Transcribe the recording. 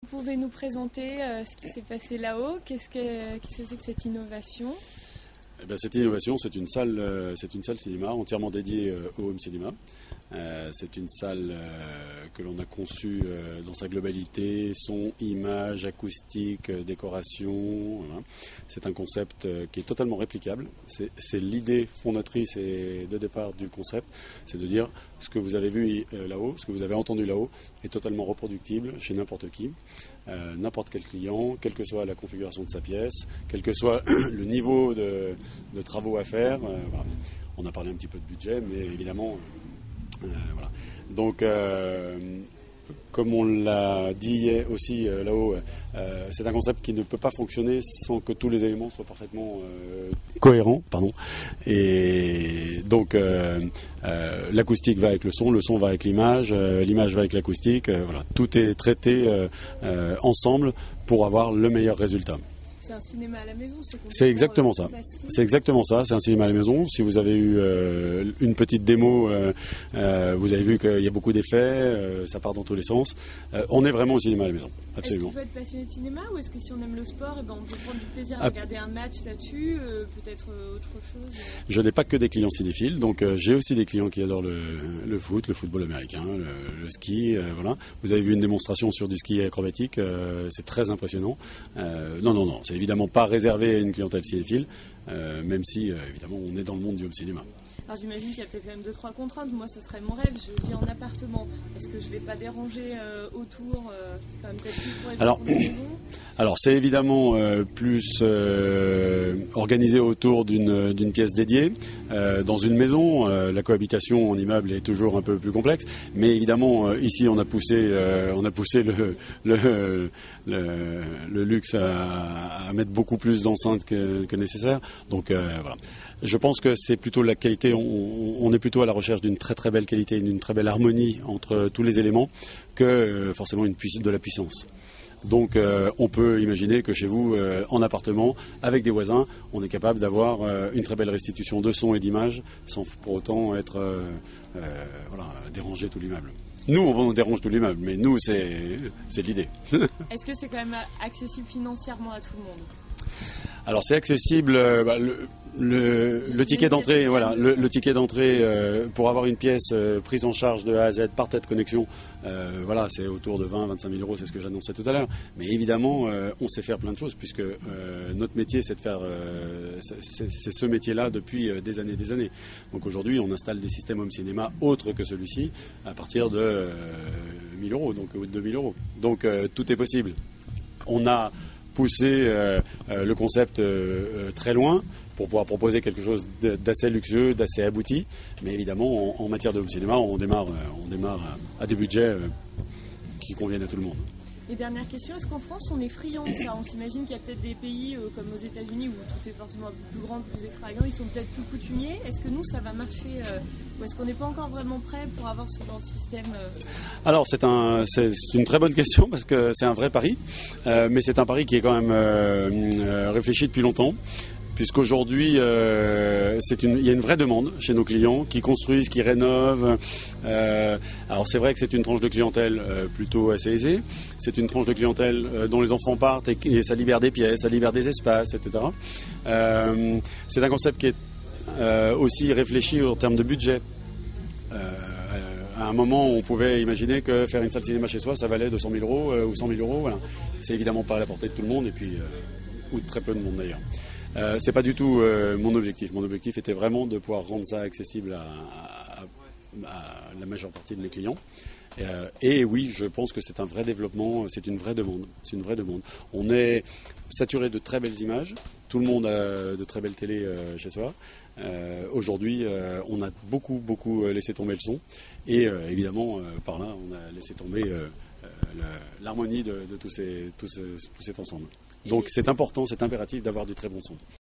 Vous pouvez nous présenter ce qui s'est passé là-haut? Qu'est-ce que c'est que cette innovation? Eh bien, cette innovation, c'est une salle cinéma entièrement dédiée au home cinéma. C'est une salle que l'on a conçue dans sa globalité, son, image, acoustique, décoration. Voilà. C'est un concept qui est totalement réplicable. C'est l'idée fondatrice et de départ du concept, c'est de dire ce que vous avez vu là-haut, ce que vous avez entendu là-haut est totalement reproductible chez n'importe qui. N'importe quel client, quelle que soit la configuration de sa pièce, quel que soit le niveau de travaux à faire. Voilà. On a parlé un petit peu de budget, mais évidemment, voilà. Donc, comme on l'a dit aussi là-haut, c'est un concept qui ne peut pas fonctionner sans que tous les éléments soient parfaitement cohérents. Pardon. Et donc, l'acoustique va avec le son va avec l'image, l'image va avec l'acoustique. Voilà. Tout est traité ensemble pour avoir le meilleur résultat. C'est un cinéma à la maison, c'est exactement ça. C'est exactement ça, c'est un cinéma à la maison. Si vous avez eu une petite démo, vous avez vu qu'il y a beaucoup d'effets, ça part dans tous les sens. On est vraiment au cinéma à la maison, absolument. Est-ce qu'il faut être passionné de cinéma ou est-ce que si on aime le sport, on peut prendre du plaisir à regarder un match là-dessus, peut-être autre chose? Je n'ai pas que des clients cinéphiles, donc j'ai aussi des clients qui adorent le foot, le football américain, le ski. Voilà. Vous avez vu une démonstration sur du ski acrobatique, c'est très impressionnant. Non, c'est évidemment pas réservé à une clientèle cinéphile, même si évidemment on est dans le monde du home cinéma. Alors j'imagine qu'il y a peut-être quand même 2-3 contraintes. Moi, ce serait mon rêve. Je vis en appartement. Est-ce que je ne vais pas déranger autour? C'est quand même peut-être plus pour les gens de maison. Alors c'est évidemment plus organisé autour d'une pièce dédiée. Dans une maison, la cohabitation en immeuble est toujours un peu plus complexe. Mais évidemment, ici, on a poussé le luxe à mettre beaucoup plus d'enceintes que nécessaire. Donc voilà. Je pense que c'est plutôt la qualité, on est plutôt à la recherche d'une très très belle qualité, d'une très belle harmonie entre tous les éléments que forcément de la puissance. Donc on peut imaginer que chez vous, en appartement, avec des voisins, on est capable d'avoir une très belle restitution de son et d'image sans pour autant être déranger tout l'immeuble. Nous, on dérange tout l'immeuble, mais nous, c'est l'idée. Est-ce que c'est quand même accessible financièrement à tout le monde? Alors c'est accessible, le ticket d'entrée, voilà, le ticket d'entrée pour avoir une pièce prise en charge de A à Z par tête connexion, voilà, c'est autour de 20-25 000 euros, c'est ce que j'annonçais tout à l'heure. Mais évidemment, on sait faire plein de choses puisque notre métier, c'est de faire, c'est ce métier-là depuis des années. Donc aujourd'hui, on installe des systèmes home cinéma autres que celui-ci à partir de 1 000 euros, donc ou de 2 000 euros. Donc tout est possible. On a poussé le concept très loin pour pouvoir proposer quelque chose d'assez luxueux, d'assez abouti. Mais évidemment, en matière de home cinéma, on démarre à des budgets qui conviennent à tout le monde. Et dernière question, est-ce qu'en France on est friand de ça? On s'imagine qu'il y a peut-être des pays comme aux États-Unis où tout est forcément plus grand, plus extravagant, ils sont peut-être plus coutumiers. Est-ce que nous ça va marcher ou est-ce qu'on n'est pas encore vraiment prêt pour avoir ce genre de système? Alors c'est une très bonne question parce que c'est un vrai pari, mais c'est un pari qui est quand même réfléchi depuis longtemps. Puisqu'aujourd'hui, il y a une vraie demande chez nos clients qui construisent, qui rénovent. Alors c'est vrai que c'est une tranche de clientèle plutôt assez aisée. C'est une tranche de clientèle dont les enfants partent et ça libère des pièces, ça libère des espaces, etc. C'est un concept qui est aussi réfléchi en termes de budget. À un moment, on pouvait imaginer que faire une salle cinéma chez soi, ça valait 200 000 euros ou 100 000 euros. Voilà. C'est évidemment pas à la portée de tout le monde, et puis ou de très peu de monde d'ailleurs. C'est pas du tout mon objectif. Mon objectif était vraiment de pouvoir rendre ça accessible à la majeure partie de mes clients. Et oui, je pense que c'est un vrai développement, c'est une vraie demande. On est saturé de très belles images. Tout le monde a de très belles télés chez soi. Aujourd'hui, on a beaucoup laissé tomber le son. Et évidemment, par là, on a laissé tomber l'harmonie de tout cet ensemble. Donc c'est important, c'est impératif d'avoir du très bon son.